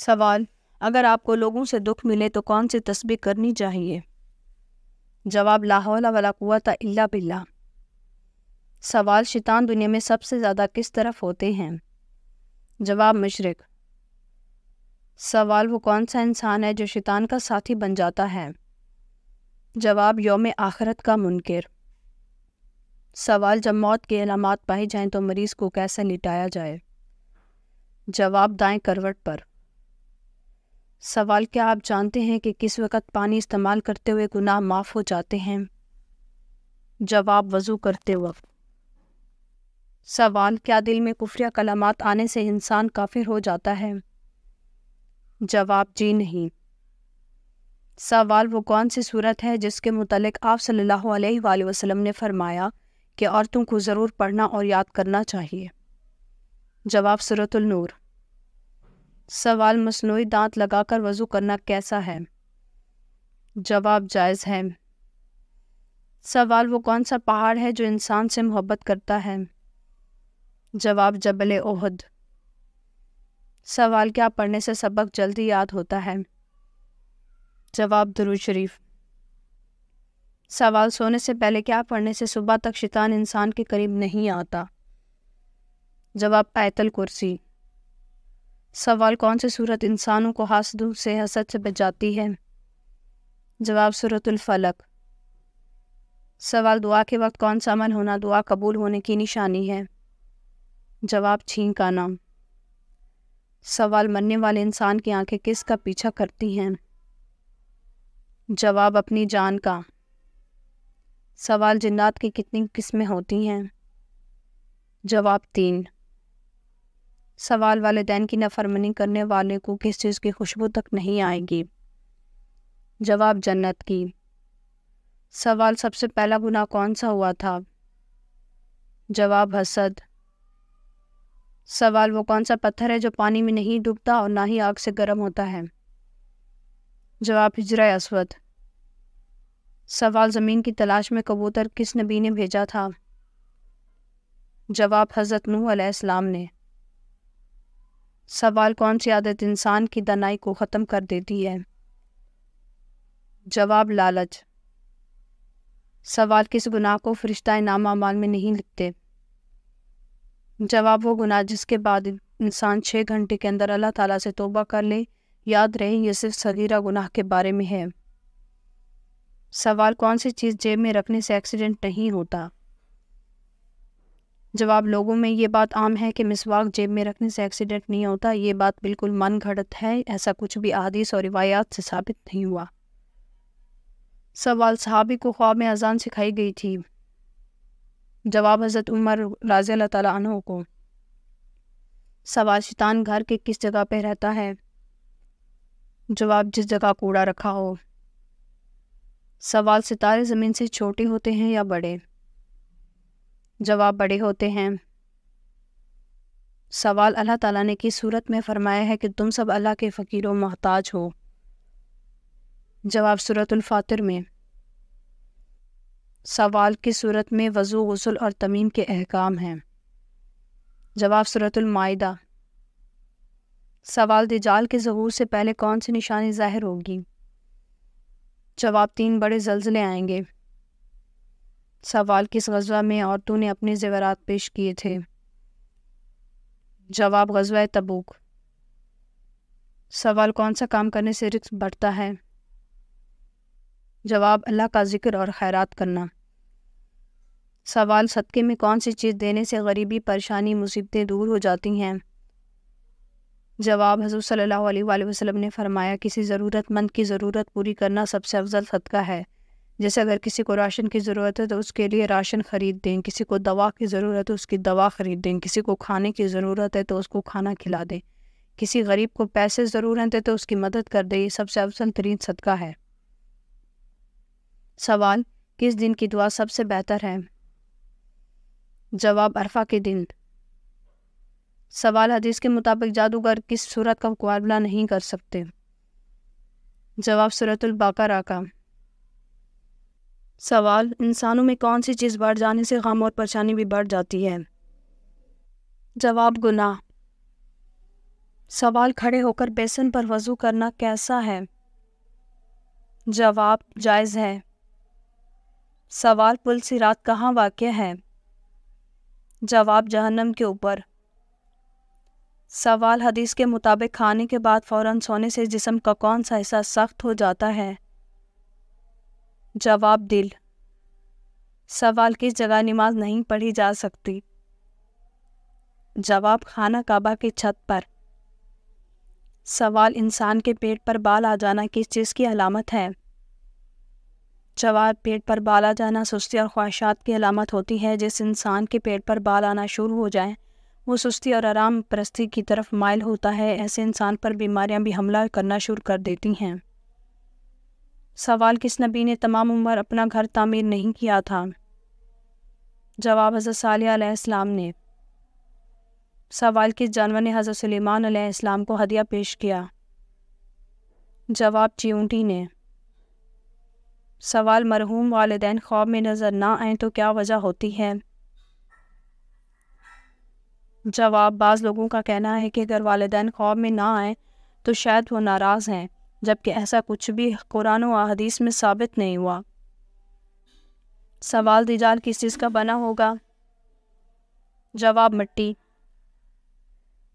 سوال: اگر آپ کو لوگوں سے دکھ ملے تو کون سی تسبیح کرنی چاہیے؟ جواب: لا حول ولا قوت الا باللہ۔ سوال: شیطان دنیا میں سب سے زیادہ کس طرف ہوتے ہیں؟ جواب: مشرق۔ سوال: وہ کون سا انسان ہے جو شیطان کا ساتھی بن جاتا ہے؟ جواب: یوم آخرت کا منکر۔ سوال: جب موت کی علامات پائی جائیں تو مریض کو کیسے لٹایا جائے؟ جواب: دائیں کروٹ پر۔ سوال: کیا آپ جانتے ہیں کہ کس وقت پانی استعمال کرتے ہوئے گناہ معاف ہو جاتے ہیں؟ جواب: وضو کرتے وقت۔ سوال: کیا دل میں کفریہ کلمات آنے سے انسان کافر ہو جاتا ہے؟ جواب: جی نہیں۔ سوال: وہ کون سی صورت ہے جس کے متعلق آپ صلی اللہ علیہ وآلہ وسلم نے فرمایا کہ عورتوں کو ضرور پڑھنا اور یاد کرنا چاہیے؟ جواب: سورۃ النور۔ سوال: مصنوعی دانت لگا کر وضو کرنا کیسا ہے؟ جواب: جائز ہے۔ سوال: وہ کون سا پہاڑ ہے جو انسان سے محبت کرتا ہے؟ جواب: جبل احد۔ سوال: کیا پڑھنے سے سبق جلدی یاد ہوتا ہے؟ جواب: درود شریف۔ سوال: سونے سے پہلے کیا پڑھنے سے صبح تک شیطان انسان کے قریب نہیں آتا؟ جواب: آیت الکرسی۔ سوال: کون سی صورت انسانوں کو حاسدوں سے حسد سے بچاتی ہے؟ جواب: سورۃ الفلق۔ سوال: دعا کے وقت کون سا عمل ہونا دعا قبول ہونے کی نشانی ہے؟ جواب: چھینک آنا۔ سوال: مرنے والے انسان کی آنکھیں کس کا پیچھا کرتی ہیں؟ جواب: اپنی جان کا۔ سوال: جنات کی کتنی قسمیں ہوتی ہیں؟ جواب: 3۔ سوال: والدین کی نافرمانی کرنے والے کو کس چیز کی خوشبو تک نہیں آئے گی؟ جواب: جنت کی۔ سوال: سب سے پہلا گناہ کون سا ہوا تھا؟ جواب: حسد۔ سوال: وہ کون سا پتھر ہے جو پانی میں نہیں ڈوبتا اور نہ ہی آگ سے گرم ہوتا ہے؟ جواب: حجرہ اسود۔ سوال: زمین کی تلاش میں کبوتر کس نبی نے بھیجا تھا؟ جواب: حضرت نوح علیہ السلام نے۔ سوال: کون سی عادت انسان کی دانائی کو ختم کر دیتی ہے؟ جواب: لالچ۔ سوال: کس گناہ کو فرشتہ نامہ اعمال میں نہیں لکھتے؟ جواب: وہ گناہ جس کے بعد انسان 6 گھنٹے کے اندر اللہ تعالیٰ سے توبہ کر لے۔ یاد رہے یہ صرف صغیرہ گناہ کے بارے میں ہے۔ سوال: کون سی چیز جیب میں رکھنے سے ایکسیڈنٹ نہیں ہوتا؟ جواب: لوگوں میں یہ بات عام ہے کہ مسواک جیب میں رکھنے سے ایکسیڈنٹ نہیں ہوتا۔ یہ بات بالکل من گھڑت ہے، ایسا کچھ بھی احادیث اور روایات سے ثابت نہیں ہوا۔ سوال: صحابی کو خواب میں اذان سکھائی گئی تھی؟ جواب: حضرت عمر رضی اللہ تعالیٰ عنہ کو۔ سوال: شیطان گھر کے کس جگہ پہ رہتا ہے؟ جواب: جس جگہ کوڑا رکھا ہو۔ سوال: ستارے زمین سے چھوٹے ہوتے ہیں یا بڑے؟ جواب: بڑے ہوتے ہیں۔ سوال: اللہ تعالیٰ نے کس صورت میں فرمایا ہے کہ تم سب اللہ کے فقیر و محتاج ہو؟ جواب: سورۃ الفاتر میں۔ سوال: کس صورت میں وضو، غسل اور تیمم کے احکام ہیں؟ جواب: سورۃ المائدہ۔ سوال: دجال کے ظہور سے پہلے کون سی نشانی ظاہر ہوگی؟ جواب: 3 بڑے زلزلے آئیں گے۔ سوال: کس غزوہ میں عورتوں نے اپنے زیورات پیش کیے تھے؟ جواب: غزوہ تبوک۔ سوال: کون سا کام کرنے سے رزق بڑھتا ہے؟ جواب: اللہ کا ذکر اور خیرات کرنا۔ سوال: صدقے میں کون سی چیز دینے سے غریبی، پریشانی، مصیبتیں دور ہو جاتی ہیں؟ جواب: حضور صلی اللہ علیہ وآلہ وسلم نے فرمایا کسی ضرورت مند کی ضرورت پوری کرنا سب سے افضل صدقہ ہے۔ جیسے اگر کسی کو راشن کی ضرورت ہے تو اس کے لیے راشن خرید دیں، کسی کو دوا کی ضرورت ہے تو اس کی دوا خرید دیں، کسی کو کھانے کی ضرورت ہے تو اس کو کھانا کھلا دیں، کسی غریب کو پیسے ضرورت ہے تو اس کی مدد کر دیں، یہ سب سے افضل ترین صدقہ ہے۔ سوال: کس دن کی دعا سب سے بہتر ہے؟ جواب: عرفہ کے دن۔ سوال: حدیث کے مطابق جادوگر کس سورت کا مقابلہ نہیں کر سکتے؟ جواب: سورۃ البقرہ کا۔ سوال: انسانوں میں کون سی چیز بڑھ جانے سے غم اور پریشانی بھی بڑھ جاتی ہے؟ جواب: گناہ۔ سوال کھڑے ہو کر بیسن پر وضو کرنا کیسا ہے؟ جواب جائز ہے۔ سوال پل صراط کہاں واقع ہے؟ جواب جہنم کے اوپر۔ سوال حدیث کے مطابق کھانے کے بعد فوراً سونے سے جسم کا کون سا حصہ سخت ہو جاتا ہے؟ جواب دل۔ سوال کس جگہ نماز نہیں پڑھی جا سکتی؟ جواب خانہ کعبہ کی چھت پر۔ سوال انسان کے پیٹ پر بال آ جانا کس چیز کی علامت ہے؟ جواب پیٹ پر بال آ جانا سستی اور خواہشات کی علامت ہوتی ہے۔ جس انسان کے پیٹ پر بال آنا شروع ہو جائیں وہ سستی اور آرام پرستی کی طرف مائل ہوتا ہے۔ ایسے انسان پر بیماریاں بھی حملہ کرنا شروع کر دیتی ہیں۔ سوال کس نبی نے تمام عمر اپنا گھر تعمیر نہیں کیا تھا؟ جواب حضرت صالح علیہ السلام نے۔ سوال کس جانور نے حضرت سلیمان علیہ السلام کو ہدیہ پیش کیا؟ جواب چیونٹی نے۔ سوال مرحوم والدین خواب میں نظر نہ آئیں تو کیا وجہ ہوتی ہے؟ جواب بعض لوگوں کا کہنا ہے کہ اگر والدین خواب میں نہ آئیں تو شاید وہ ناراض ہیں، جبکہ ایسا کچھ بھی قرآن و حدیث میں ثابت نہیں ہوا۔ سوال دجال کس چیز کا بنا ہوگا؟ جواب مٹی۔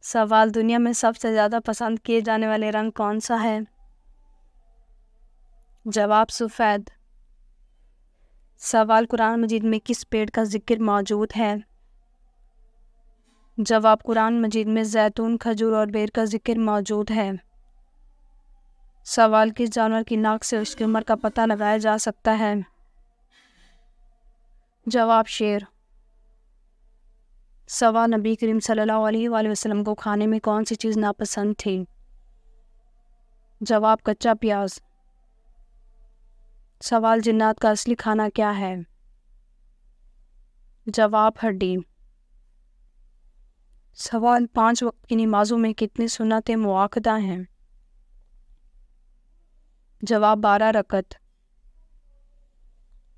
سوال دنیا میں سب سے زیادہ پسند کیے جانے والے رنگ کون سا ہے؟ جواب سفید۔ سوال قرآن مجید میں کس پیڑ کا ذکر موجود ہے؟ جواب قرآن مجید میں زیتون، کھجور اور بیر کا ذکر موجود ہے۔ سوال کس جانور کی ناک سے اس کی عمر کا پتہ لگایا جا سکتا ہے؟ جواب شیر۔ سوال نبی کریم صلی اللہ علیہ وآلہ وسلم کو کھانے میں کون سی چیز ناپسند تھی؟ جواب کچا پیاز۔ سوال جنات کا اصلی کھانا کیا ہے؟ جواب ہڈی۔ سوال 5 وقت کی نمازوں میں کتنی سنتیں مؤکدہ ہیں؟ جواب 12 رکعت۔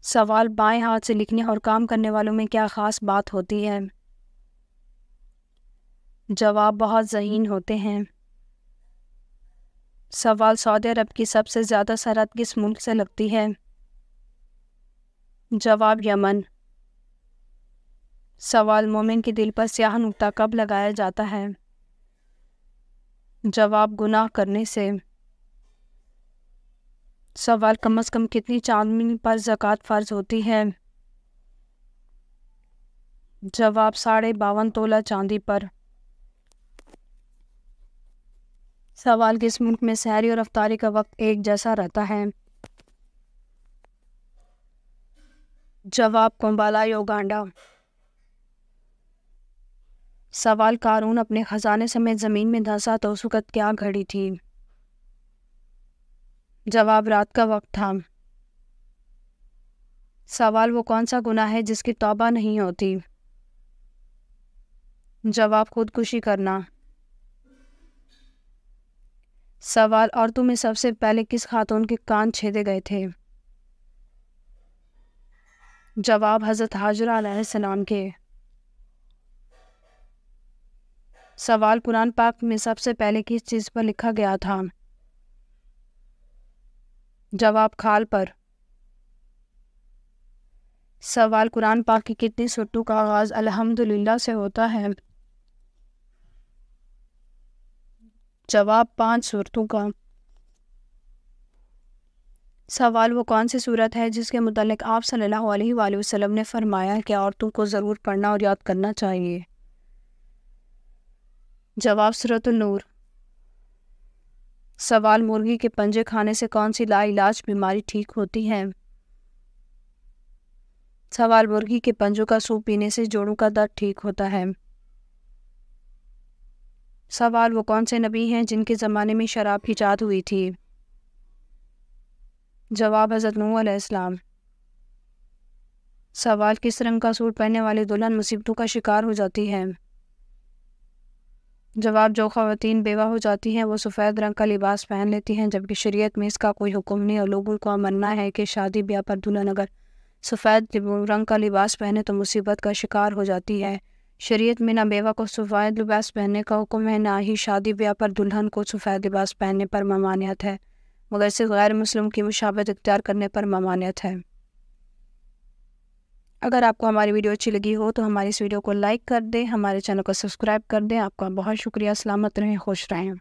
سوال بائیں ہاتھ سے لکھنے اور کام کرنے والوں میں کیا خاص بات ہوتی ہے؟ جواب بہت ذہین ہوتے ہیں۔ سوال سعودی عرب کی سب سے زیادہ سرحد کس ملک سے لگتی ہے؟ جواب یمن۔ سوال مومن کے دل پر سیاہ نقطہ کب لگایا جاتا ہے؟ جواب گناہ کرنے سے۔ سوال کم از کم کتنی چاندنی پر زکوٰۃ فرض ہوتی ہے؟ جواب 52.5 تولہ چاندی پر۔ سوال کس ملک میں سحری اور افطاری کا وقت ایک جیسا رہتا ہے؟ جواب کومبالا یوگانڈا۔ سوال قارون اپنے خزانے سمیت زمین میں دھنسا تو اس وقت کیا گھڑی تھی؟ جواب رات کا وقت تھا۔ سوال وہ کون سا گناہ ہے جس کی توبہ نہیں ہوتی؟ جواب خودکشی کرنا۔ سوال عورتوں میں سب سے پہلے کس خاتون کے کان چھیدے گئے تھے؟ جواب حضرت حاجرہ علیہ السلام کے۔ سوال قرآن پاک میں سب سے پہلے کس چیز پر لکھا گیا تھا؟ جواب کھال پر۔ سوال قرآن پاک کی کتنی سورتوں کا آغاز الحمدللہ سے ہوتا ہے؟ جواب 5 سورتوں کا۔ سوال وہ کون سی سورت ہے جس کے متعلق آپ صلی اللہ علیہ وآلہ وسلم نے فرمایا کہ عورتوں کو ضرور پڑھنا اور یاد کرنا چاہیے؟ جواب سورۃ النور۔ سوال مرغی کے پنجے کھانے سے کون سی لا علاج بیماری ٹھیک ہوتی ہے؟ سوال مرغی کے پنجوں کا سوپ پینے سے جوڑوں کا درد ٹھیک ہوتا ہے؟ سوال وہ کون سے نبی ہیں جن کے زمانے میں شراب ایجاد ہوئی تھی؟ جواب حضرت نوح علیہ السلام۔ سوال کس رنگ کا سوٹ پہننے والی دلہن مصیبتوں کا شکار ہو جاتی ہے؟ جواب جو خواتین بیوہ ہو جاتی ہیں وہ سفید رنگ کا لباس پہن لیتی ہیں، جبکہ شریعت میں اس کا کوئی حکم نہیں اور لوگوں کا ماننا ہے کہ شادی بیاہ پر دلہن اگر سفید رنگ کا لباس پہنے تو مصیبت کا شکار ہو جاتی ہے۔ شریعت میں نہ بیوہ کو سفید لباس پہننے کا حکم ہے، نہ ہی شادی بیاہ پر دلہن کو سفید لباس پہننے پر ممانعت ہے، مگر صرف غیر مسلم کی مشابہت اختیار کرنے پر ممانعت ہے۔ اگر آپ کو ہماری ویڈیو اچھی لگی ہو تو ہماری اس ویڈیو کو لائک کر دیں، ہمارے چینل کو سبسکرائب کر دیں۔ آپ کا بہت شکریہ۔ سلامت رہیں، خوش رہیں۔